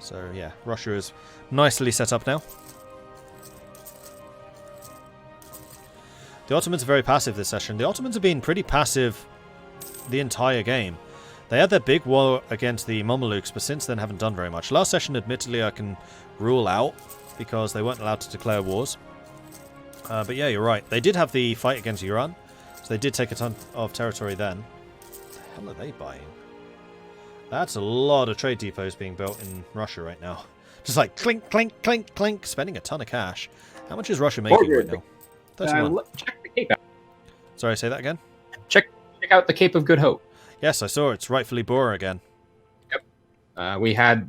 So yeah, Russia is nicely set up now. The Ottomans are very passive this session. The Ottomans have been pretty passive the entire game. They had their big war against the Mamelukes, but since then haven't done very much. Last session, admittedly, I can rule out because they weren't allowed to declare wars. But yeah, you're right. They did have the fight against Iran, so they did take a ton of territory then. What the hell are they buying? That's a lot of trade depots being built in Russia right now. Just like clink, clink, clink, clink, spending a ton of cash. How much is Russia making right now? 31. Check the Cape out. Sorry, say that again? Check out the Cape of Good Hope. Yes, I saw it's rightfully Boer again. Yep.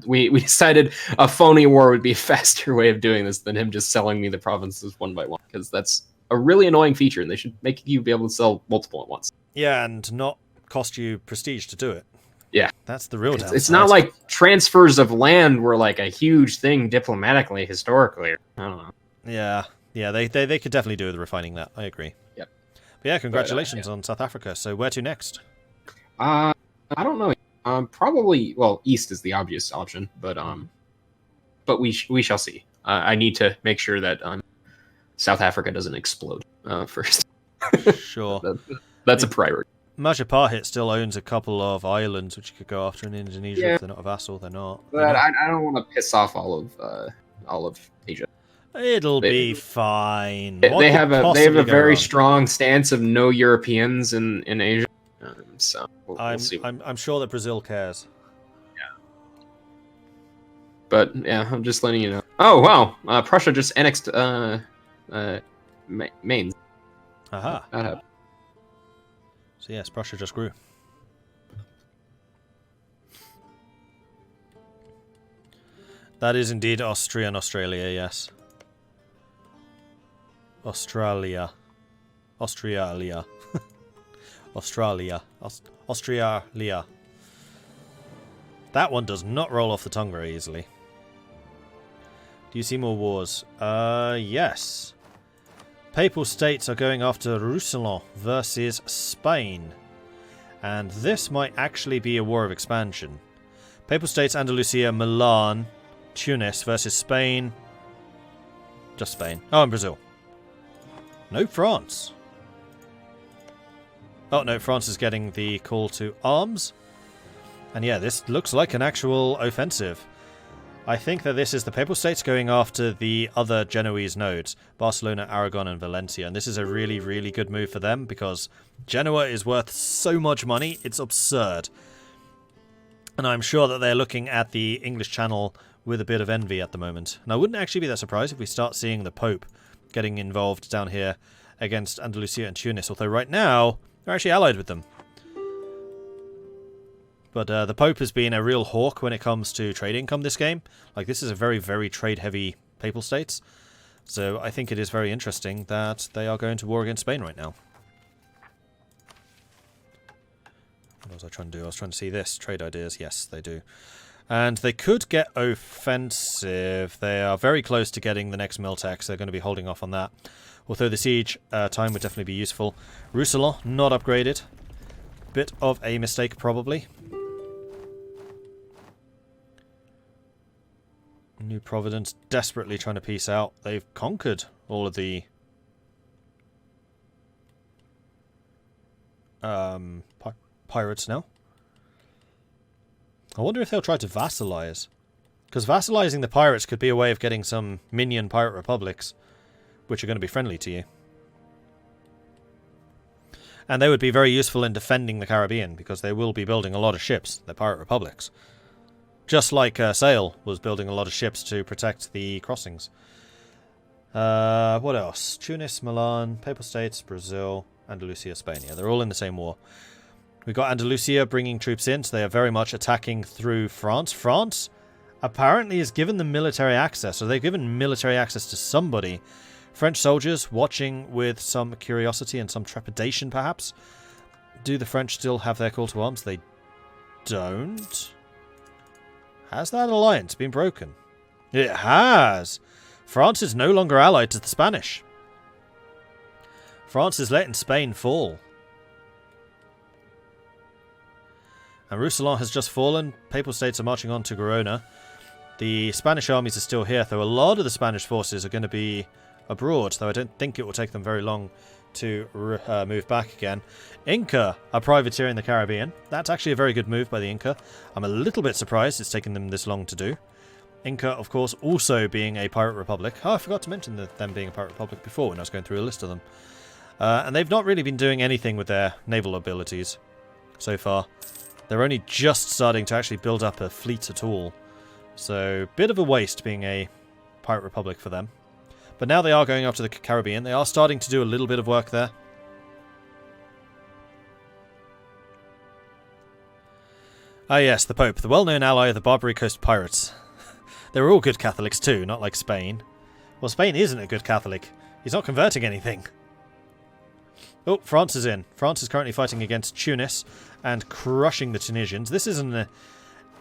We decided a phony war would be a faster way of doing this than him just selling me the provinces one by one, because that's a really annoying feature, and they should make you be able to sell multiple at once. Yeah, and not cost you prestige to do it. Yeah. That's the real downside. It's not like transfers of land were like a huge thing diplomatically, historically. I don't know. Yeah, they could definitely do with refining that. I agree. Yep. But yeah, congratulations on South Africa. So where to next? I don't know. Probably, well, east is the obvious option, but we shall see. I need to make sure that South Africa doesn't explode first. Sure. That's a priority. Majapahit still owns a couple of islands which you could go after in Indonesia. If they're not a vassal, they're not. But I don't want to piss off all of Asia. It'll be fine. They have a very strong stance of no Europeans in Asia. So we'll see. I'm sure that Brazil cares. Yeah. But yeah, I'm just letting you know. Oh wow, Prussia just annexed Mainz. Aha. That happened. So yes, Prussia just grew. That is indeed Austria and Australia, yes. Australia. Australia. That one does not roll off the tongue very easily. Do you see more wars? Yes. Papal states are going after Roussillon versus Spain. And this might actually be a war of expansion. Papal states, Andalusia, Milan, Tunis versus Spain. Just Spain. Oh, and Brazil. No France. Oh, no, France is getting the call to arms. And yeah, this looks like an actual offensive. I think that this is the Papal States going after the other Genoese nodes, Barcelona, Aragon, and Valencia. And this is a really, really good move for them because Genoa is worth so much money, it's absurd. And I'm sure that they're looking at the English Channel with a bit of envy at the moment. And I wouldn't actually be that surprised if we start seeing the Pope getting involved down here against Andalusia and Tunis, although right now they're actually allied with them. But the Pope has been a real hawk when it comes to trade income this game. Like, this is a very, very trade-heavy Papal States. So I think it is very interesting that they are going to war against Spain right now. What was I trying to do? I was trying to see this. Trade ideas. Yes, they do. And they could get offensive. They are very close to getting the next Miltex. They're going to be holding off on that. Although the siege time would definitely be useful. Roussillon, not upgraded. Bit of a mistake, probably. New Providence desperately trying to peace out. They've conquered all of the pirates now. I wonder if they'll try to vassalize. Because vassalizing the pirates could be a way of getting some minion pirate republics, which are going to be friendly to you. And they would be very useful in defending the Caribbean, because they will be building a lot of ships, the pirate republics. Just like Sale was building a lot of ships to protect the crossings. What else? Tunis, Milan, Papal States, Brazil, Andalusia, Spain. Yeah, they're all in the same war. We've got Andalusia bringing troops in, so they are very much attacking through France. France apparently has given them military access, so they've given military access to somebody. French soldiers watching with some curiosity and some trepidation, perhaps. Do the French still have their call to arms? They don't. Has that alliance been broken? It has! France is no longer allied to the Spanish. France is letting Spain fall. And Roussillon has just fallen. Papal States are marching on to Girona. The Spanish armies are still here, though a lot of the Spanish forces are going to be abroad, though I don't think it will take them very long to move back again. Inca are privateering the Caribbean. That's actually a very good move by the Inca. I'm a little bit surprised it's taken them this long to do. Inca, of course, also being a pirate republic. Oh, I forgot to mention them being a pirate republic before when I was going through a list of them. And they've not really been doing anything with their naval abilities so far. They're only just starting to actually build up a fleet at all. So, bit of a waste being a pirate republic for them. But now they are going up to the Caribbean. They are starting to do a little bit of work there. Ah yes, the Pope, the well-known ally of the Barbary Coast pirates. They were all good Catholics too, not like Spain. Well, Spain isn't a good Catholic. He's not converting anything. Oh, France is in. France is currently fighting against Tunis and crushing the Tunisians. This is an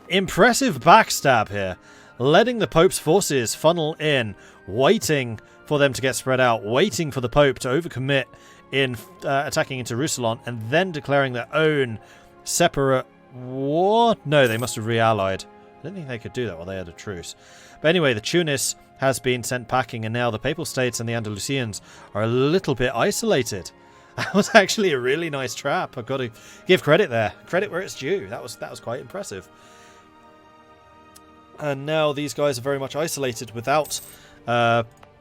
impressive backstab here. Letting the Pope's forces funnel in, waiting for them to get spread out, waiting for the Pope to overcommit in attacking into Roussillon, and then declaring their own separate war. No, they must have re-allied. I don't think they could do that while they had a truce. But anyway, the Tunis has been sent packing, and now the Papal States and the Andalusians are a little bit isolated. That was actually a really nice trap. I've got to give credit there. Credit where it's due. That was quite impressive. And now these guys are very much isolated without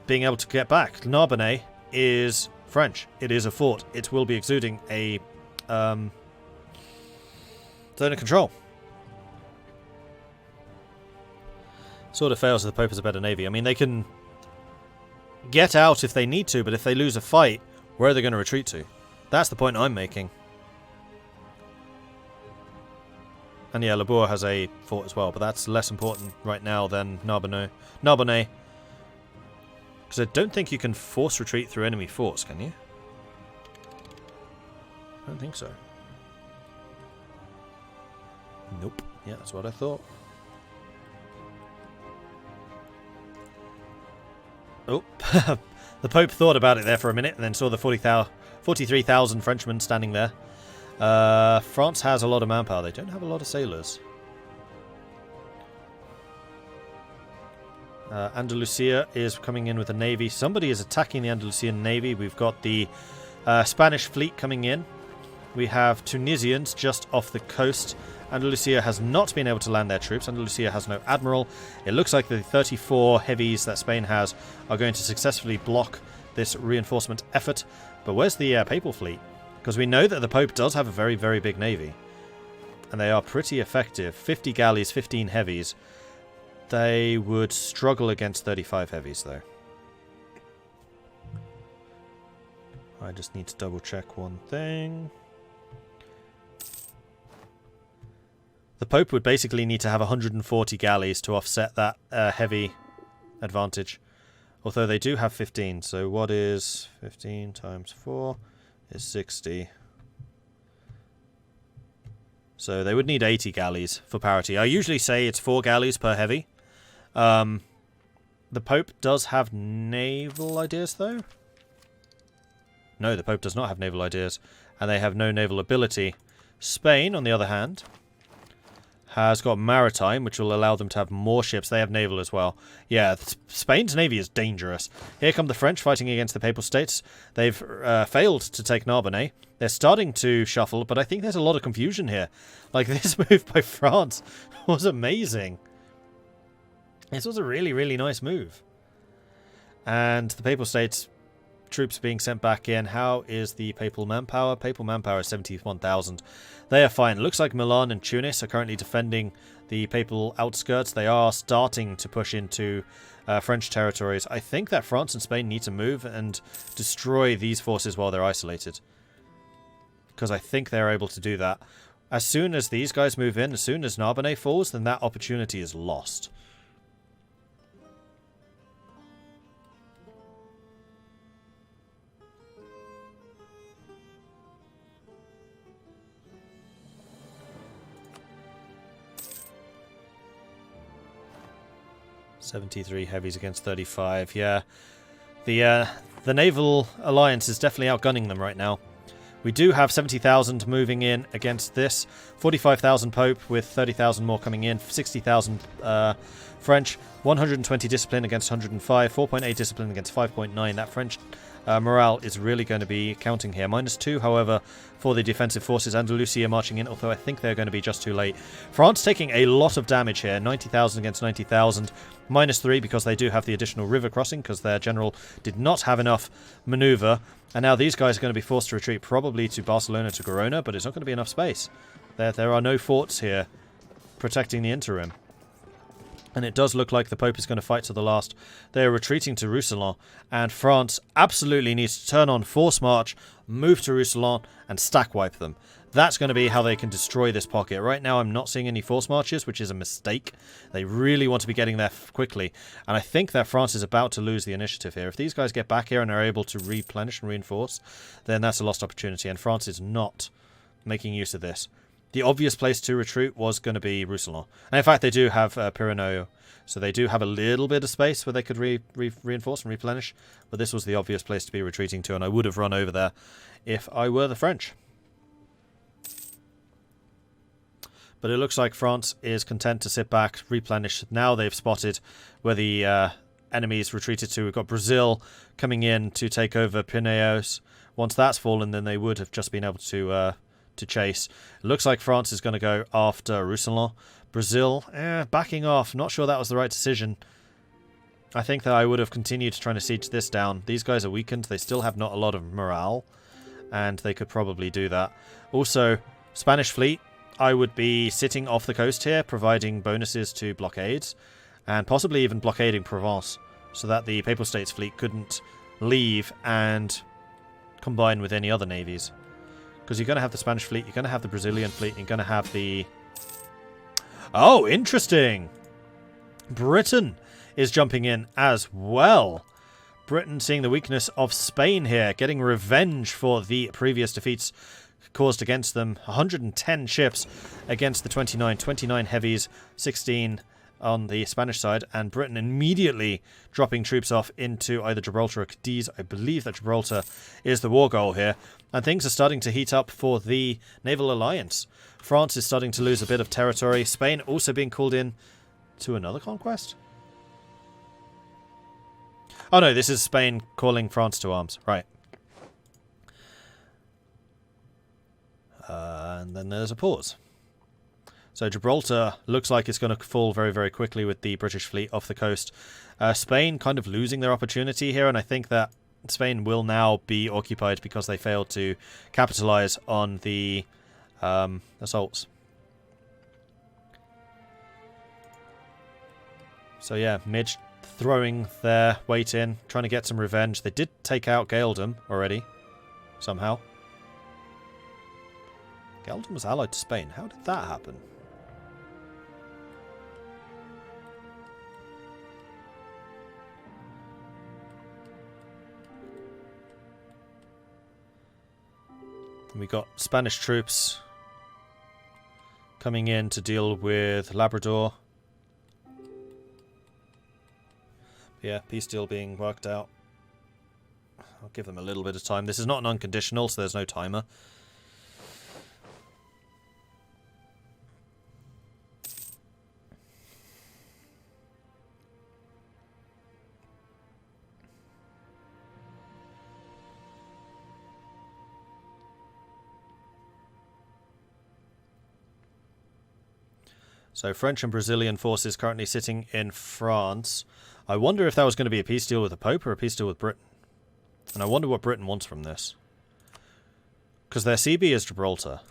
being able to get back. Narbonne is French. It is a fort. It will be exuding a zone of control. Sort of fails if the Pope has a better navy. I mean, they can get out if they need to, but if they lose a fight, where are they going to retreat to? That's the point I'm making. And yeah, Labour has a fort as well, but that's less important right now than Narbonne. Because I don't think you can force retreat through enemy forts, can you? I don't think so. Nope. Yeah, that's what I thought. Oh, the Pope thought about it there for a minute and then saw the 43,000 Frenchmen standing there. France has a lot of manpower. They don't have a lot of sailors. Andalusia is coming in with a navy. Somebody is attacking the Andalusian navy. We've got the Spanish fleet coming in. We have Tunisians just off the coast. Andalusia has not been able to land their troops. Andalusia has no admiral. It looks like the 34 heavies that Spain has are going to successfully block this reinforcement effort. But where's the Papal fleet? Because we know that the Pope does have a very, very big navy. And they are pretty effective. 50 galleys, 15 heavies. They would struggle against 35 heavies, though. I just need to double check one thing. The Pope would basically need to have 140 galleys to offset that heavy advantage. Although they do have 15, so what is 15 times 4 is 60. So they would need 80 galleys for parity. I usually say it's 4 galleys per heavy. The Pope does have naval ideas, though. No, the Pope does not have naval ideas, and they have no naval ability. Spain, on the other hand, has got maritime, which will allow them to have more ships. They have naval as well. Yeah, Spain's navy is dangerous. Here come the French fighting against the Papal States. They've failed to take Narbonne. They're starting to shuffle, but I think there's a lot of confusion here. Like, this move by France was amazing. This was a really, really nice move. And the Papal States troops being sent back in. How is the Papal manpower? Papal manpower is 71,000. They are fine. Looks like Milan and Tunis are currently defending the Papal outskirts. They are starting to push into French territories. I think that France and Spain need to move and destroy these forces while they're isolated. Because I think they're able to do that. As soon as these guys move in, as soon as Narbonne falls, then that opportunity is lost. .73 heavies against 35. Yeah, the naval alliance is definitely outgunning them right now. We do have 70,000 moving in against this. 45,000 Pope with 30,000 more coming in. 60,000 French. 120 discipline against 105. 4.8 discipline against 5.9. That French morale is really going to be counting here. -2, however, for the defensive forces. Andalusia marching in, although I think they're going to be just too late. France taking a lot of damage here. 90,000 against 90,000. -3 because they do have the additional river crossing because their general did not have enough maneuver. And now these guys are going to be forced to retreat probably to Barcelona to Girona, but it's not going to be enough space. There are no forts here protecting the interim. And it does look like the Pope is going to fight to the last. They are retreating to Roussillon, and France absolutely needs to turn on force march, move to Roussillon, and stack wipe them. That's going to be how they can destroy this pocket. Right now I'm not seeing any force marches, which is a mistake. They really want to be getting there quickly, and I think that France is about to lose the initiative here. If these guys get back here and are able to replenish and reinforce, then that's a lost opportunity, and France is not making use of this. The obvious place to retreat was going to be Roussillon. And in fact, they do have Pyreneo, so they do have a little bit of space where they could reinforce and replenish, but this was the obvious place to be retreating to, and I would have run over there if I were the French. But it looks like France is content to sit back, replenish. Now they've spotted where the enemies retreated to. We've got Brazil coming in to take over Pyrenees. Once that's fallen, then they would have just been able to chase. It looks like France is going to go after Roussillon. Brazil, backing off. Not sure that was the right decision. I think that I would have continued trying to siege this down. These guys are weakened. They still have not a lot of morale, and they could probably do that. Also, Spanish fleet, I would be sitting off the coast here, providing bonuses to blockades, and possibly even blockading Provence, so that the Papal States fleet couldn't leave and combine with any other navies. Because you're going to have the Spanish fleet, you're going to have the Brazilian fleet, you're going to have the... Oh, interesting! Britain is jumping in as well. Britain seeing the weakness of Spain here, getting revenge for the previous defeats caused against them. 110 ships against the 29. 29 heavies, 16 on the Spanish side, and Britain immediately dropping troops off into either Gibraltar or Cadiz. I believe that Gibraltar is the war goal here, and things are starting to heat up for the naval alliance. France is starting to lose a bit of territory. Spain also being called in to another conquest? Oh no, this is Spain calling France to arms. Right. And then there's a pause. So Gibraltar looks like it's going to fall very, very quickly with the British fleet off the coast. Spain kind of losing their opportunity here, and I think that Spain will now be occupied because they failed to capitalize on the assaults. So yeah, Midge throwing their weight in, trying to get some revenge. They did take out Gaeldom already, somehow. Gaeldom was allied to Spain. How did that happen? We got Spanish troops coming in to deal with Labrador. Yeah, peace deal being worked out. I'll give them a little bit of time. This is not an unconditional, so there's no timer. So French and Brazilian forces currently sitting in France. I wonder if that was going to be a peace deal with the Pope or a peace deal with Britain. And I wonder what Britain wants from this. Because their CB is Gibraltar.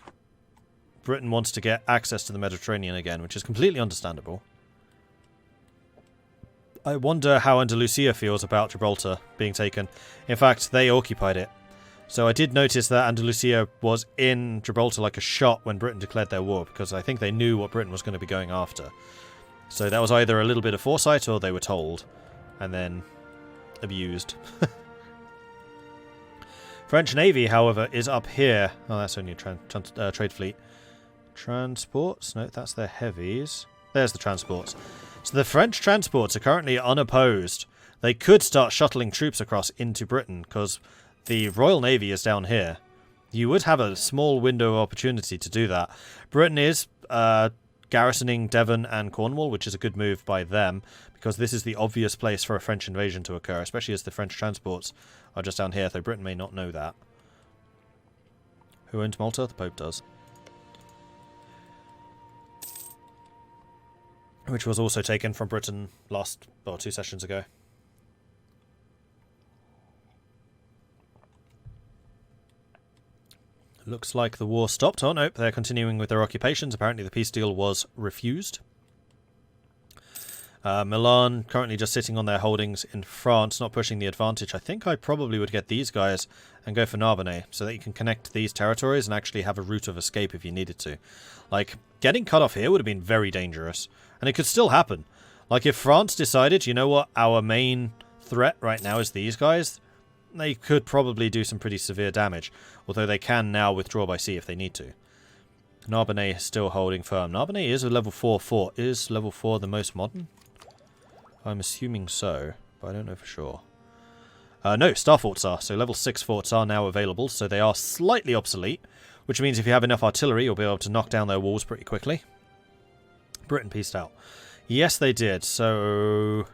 Britain wants to get access to the Mediterranean again, which is completely understandable. I wonder how Andalusia feels about Gibraltar being taken. In fact, they occupied it. So I did notice that Andalusia was in Gibraltar like a shot when Britain declared their war, because I think they knew what Britain was going to be going after. So that was either a little bit of foresight or they were told, and then abused. French Navy, however, is up here. Oh, that's only a trade fleet. Transports? No, that's their heavies. There's the transports. So the French transports are currently unopposed. They could start shuttling troops across into Britain, because the Royal Navy is down here. You would have a small window of opportunity to do that. Britain is garrisoning Devon and Cornwall, which is a good move by them, because this is the obvious place for a French invasion to occur, especially as the French transports are just down here, though Britain may not know that. Who owns Malta? The Pope does. Which was also taken from Britain last, or 2 sessions ago. Looks like the war stopped. Oh, nope, they're continuing with their occupations. Apparently the peace deal was refused. Milan currently just sitting on their holdings in France, not pushing the advantage. I think I probably would get these guys and go for Narbonne, so that you can connect these territories and actually have a route of escape if you needed to. Like, getting cut off here would have been very dangerous. And it could still happen. Like, if France decided, you know what, our main threat right now is these guys, they could probably do some pretty severe damage, although they can now withdraw by sea if they need to. Narbonne is still holding firm. Narbonne is a level 4 fort. Is level 4 the most modern? I'm assuming so, but I don't know for sure. No, star forts are, so level 6 forts are now available, so they are slightly obsolete, which means if you have enough artillery, you'll be able to knock down their walls pretty quickly. Britain peaced out. Yes, they did, so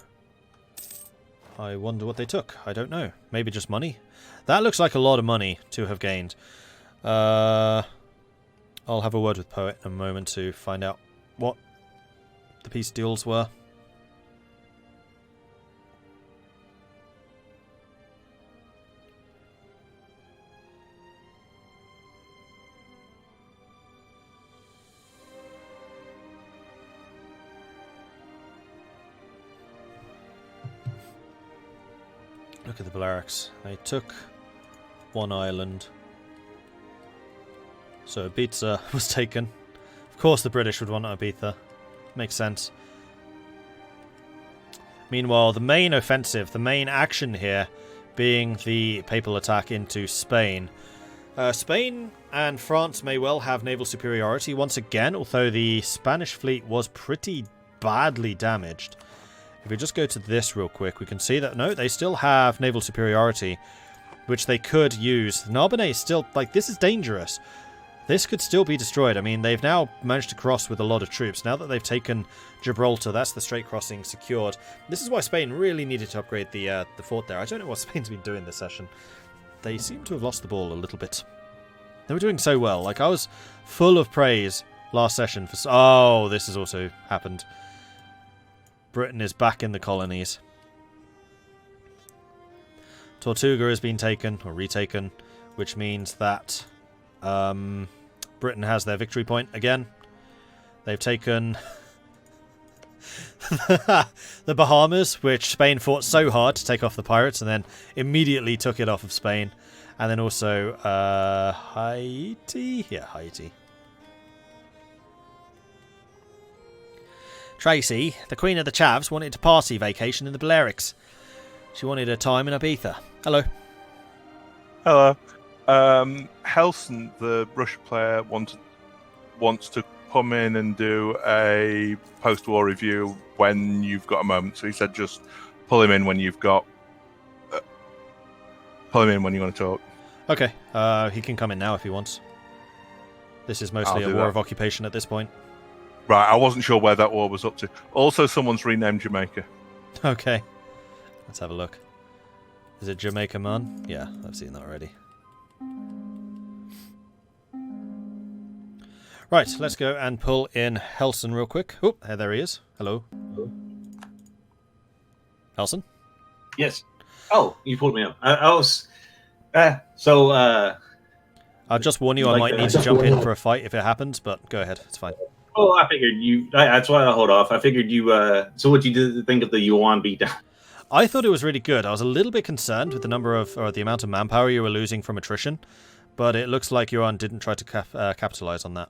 I wonder what they took. I don't know. Maybe just money? That looks like a lot of money to have gained. I'll have a word with Poet in a moment to find out what the peace deals were. Look at the Balearics. They took one island. So Ibiza was taken. Of course the British would want Ibiza. Makes sense. Meanwhile, the main offensive, the main action here, being the papal attack into Spain. Spain and France may well have naval superiority once again, although the Spanish fleet was pretty badly damaged. If we just go to this real quick, we can see that, no, they still have naval superiority, which they could use. Narbonne is still, like, this is dangerous. This could still be destroyed. I mean, they've now managed to cross with a lot of troops. Now that they've taken Gibraltar, that's the straight crossing secured. This is why Spain really needed to upgrade the fort there. I don't know what Spain's been doing this session. They seem to have lost the ball a little bit. They were doing so well. Like, I was full of praise last session for... Oh, this has also happened. Britain is back in the colonies. Tortuga has been taken, or retaken, which means that Britain has their victory point again. They've taken the Bahamas, which Spain fought so hard to take off the pirates, and then immediately took it off of Spain. And then also Haiti? Yeah, Haiti. Tracy, the Queen of the Chavs, wanted to party vacation in the Balearics. She wanted a time in Ibiza. Hello. Hello. Helson, the Russian player, wants to come in and do a post-war review when you've got a moment. So he said just pull him in when you've got... pull him in when you want to talk. Okay. He can come in now if he wants. This is mostly a war of occupation at this point. Right, I wasn't sure where that war was up to. Also, someone's renamed Jamaica. Okay. Let's have a look. Is it Jamaica Man? Yeah, I've seen that already. Right, let's go and pull in Helson real quick. Oh, there he is. Hello. Helson? Yes. Oh, you pulled me up. I was... I'll just warn you, I might need to jump in for a fight if it happens, but go ahead. It's fine. Oh, I figured you... that's why I hold off. I figured you... So what you did think of the Yuan beatdown? I thought it was really good. I was a little bit concerned with the number of... or the amount of manpower you were losing from attrition, but it looks like Yuan didn't try to capitalize on that.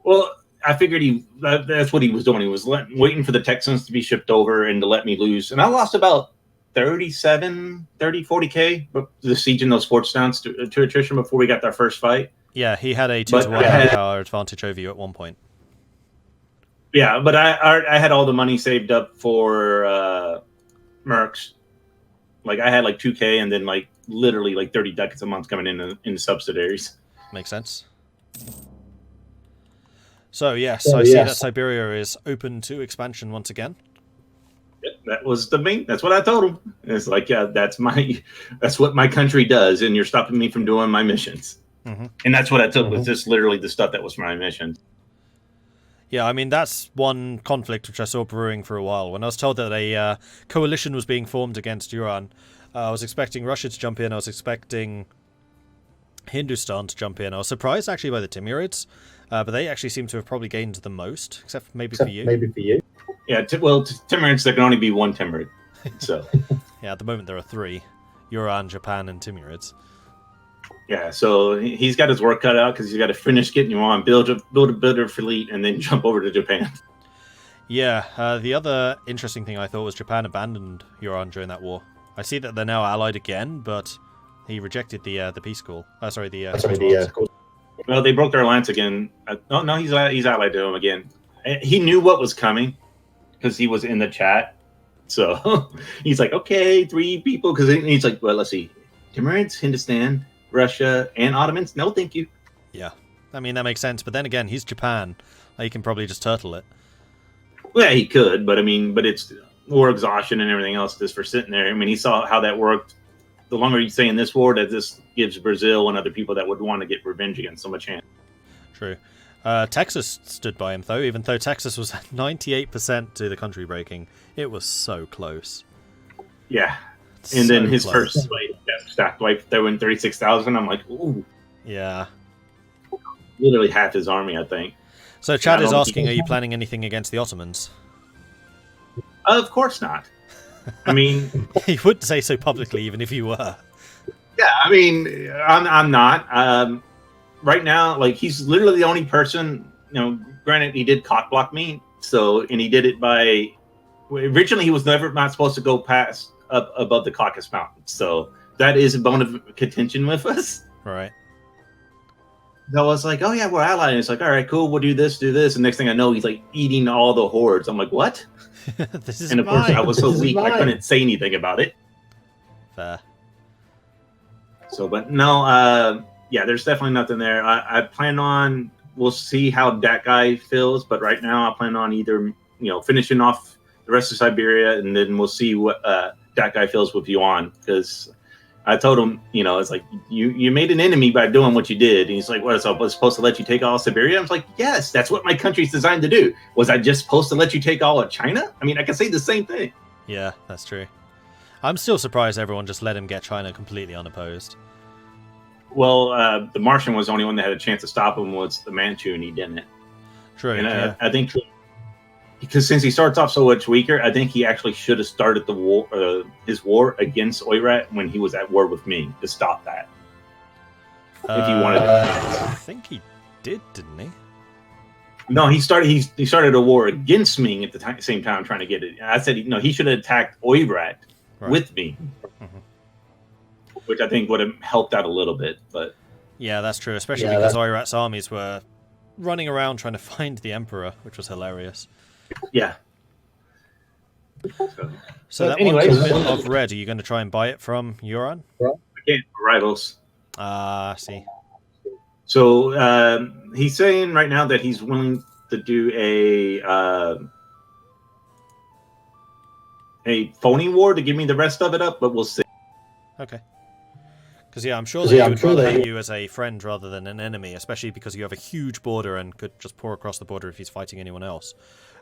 Well, I figured that's what he was doing. He was waiting for the Texans to be shipped over and to let me lose. And I lost about 40K, but the sieging those forts down to attrition before we got that first fight. Yeah, he had a 2-to-1 manpower advantage over you at one point. Yeah, but I had all the money saved up for Mercs. Like, I had like 2K and then like literally like 30 ducats a month coming in subsidiaries. Makes sense. So yes, I see that Siberia is open to expansion once again. That was the main. That's what I told him. It's like, yeah, that's what my country does, and you're stopping me from doing my missions. Mm-hmm. And that's what I took was just literally the stuff that was for my mission. Yeah, I mean, that's one conflict which I saw brewing for a while. When I was told that a coalition was being formed against Iran, I was expecting Russia to jump in. I was expecting Hindustan to jump in. I was surprised actually by the Timurids, but they actually seem to have probably gained the most, except maybe for you. Yeah, Timurids, there can only be one Timurid. So yeah, at the moment there are 3: Iran, Japan, and Timurids. Yeah, so he's got his work cut out because he's got to finish getting you on, build a better fleet, and then jump over to Japan. Yeah, the other interesting thing I thought was Japan abandoned Iran during that war. I see that they're now allied again, but he rejected the peace call. Well, they broke their alliance again. No, he's allied to him again. He knew what was coming because he was in the chat. So he's like, okay, 3 people. Because he's like, well, let's see. Timurids, Hindustan, Russia, and Ottomans? No, thank you. Yeah. I mean, that makes sense. But then again, he's Japan. He can probably just turtle it. Well, he could. But it's war exhaustion and everything else just for sitting there. I mean, he saw how that worked. The longer you stay in this war, that this gives Brazil and other people that would want to get revenge against him a chance. True. Texas stood by him, though, even though Texas was 98% to the country breaking. It was so close. Yeah. And then his first stacked wife, they went 36,000. I'm like, ooh. Yeah. Literally half his army, I think. So Chad is asking, are you planning anything against the Ottomans? Of course not. I mean... He wouldn't say so publicly, even if you were. Yeah, I mean, I'm not. Right now, like, he's literally the only person, granted, he did cock block me, and he did it by... Originally, he was not supposed to go past up above the Caucasus Mountains, so that is a bone of contention with us. Right. So I was like, oh yeah, we're allies. And it's like, all right, cool, we'll do this. And next thing I know, he's like eating all the hordes. I'm like, what? This is and of course, I was so weak, I couldn't say anything about it. Fair. So, but no, yeah, there's definitely nothing there. I plan on, we'll see how that guy feels, but right now I plan on either, finishing off the rest of Siberia, and then we'll see what that guy feels with Yuan, because I told him, it's like, you made an enemy by doing what you did. And he's like, what, so I was supposed to let you take all of Siberia? I was like, yes, that's what my country's designed to do. Was I just supposed to let you take all of China? I mean, I can say the same thing. Yeah, that's true. I'm still surprised everyone just let him get China completely unopposed. Well, the Martian was the only one that had a chance to stop him was the Manchu, and he didn't. True, and yeah. I think... Because since he starts off so much weaker, I think he actually should have started the war, his war against Oirat when he was at war with me to stop that. If he wanted to. I think he did, didn't he? No, he started a war against Ming at the same time trying to get it. I said, he should have attacked Oirat with me, which I think would have helped out a little bit. But yeah, that's true, especially because Oirat's armies were running around trying to find the Emperor, which was hilarious. Yeah. So that one bit of red, are you going to try and buy it from Euron? Again, rivals. I see. So he's saying right now that he's willing to do a phony war to give me the rest of it up, but we'll see. Okay. Because I'm sure they would rather have you as a friend rather than an enemy, especially because you have a huge border and could just pour across the border if he's fighting anyone else.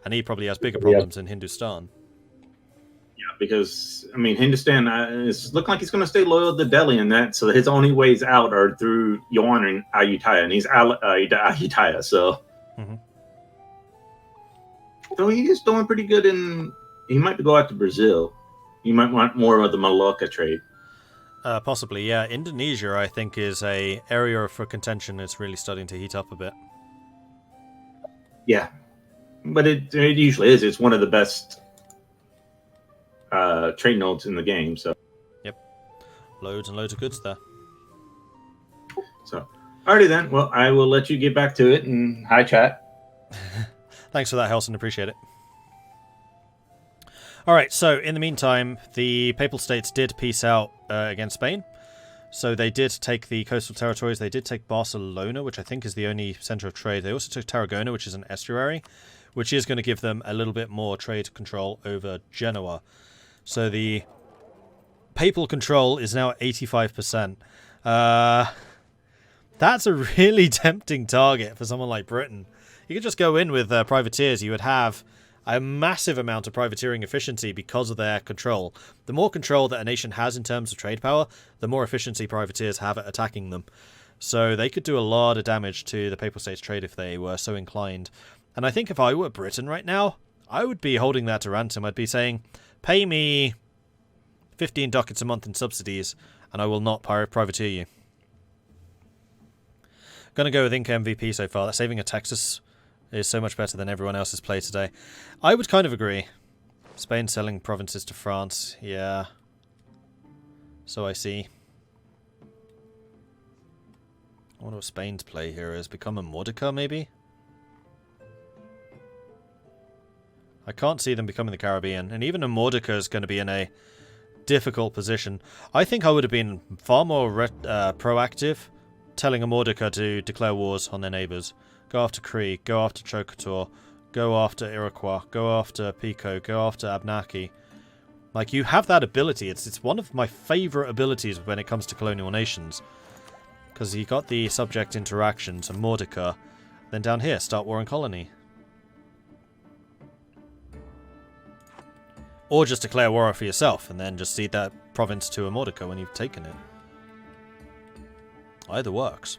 And he probably has bigger problems in Hindustan. Yeah, because, Hindustan is look like he's going to stay loyal to Delhi in that, so his only ways out are through Yuan and Ayutthaya, and he's Ayutthaya, so... Mm-hmm. So he is doing pretty good he might go out to Brazil. He might want more of the Malacca trade. Possibly, yeah. Indonesia, I think, is a area for contention. It's really starting to heat up a bit. Yeah. But it usually is. It's one of the best trade nodes in the game. So. Yep. Loads and loads of goods there. So, alrighty then. Well, I will let you get back to it. And hi, chat. Thanks for that, Helson. Appreciate it. All right. So, in the meantime, the Papal States did peace out against Spain. So they did take the coastal territories. They did take Barcelona, which I think is the only centre of trade. They also took Tarragona, which is an estuary, which is going to give them a little bit more trade control over Genoa. So the papal control is now 85%. That's a really tempting target for someone like Britain. You could just go in with privateers. You would have a massive amount of privateering efficiency because of their control. The more control that a nation has in terms of trade power, the more efficiency privateers have at attacking them. So they could do a lot of damage to the Papal States trade if they were so inclined. And I think if I were Britain right now, I would be holding that to ransom. I'd be saying, pay me 15 ducats a month in subsidies, and I will not privateer you. Going to go with Inca MVP so far. That saving a Texas is so much better than everyone else's play today. I would kind of agree. Spain selling provinces to France. Yeah. So I see. I wonder what Spain's play here is. Become a Mordecai, maybe? I can't see them becoming the Caribbean. And even a Mordecai is going to be in a difficult position. I think I would have been far more proactive telling a Mordecai to declare wars on their neighbours. Go after Cree, go after Chocator, go after Iroquois, go after Pico, go after Abnaki. Like, you have that ability. It's one of my favourite abilities when it comes to colonial nations. Because you got the subject interactions and Mordecai. Then down here, start war and colony. Or just declare war for yourself and then just cede that province to a Mordecai when you've taken it. Either works.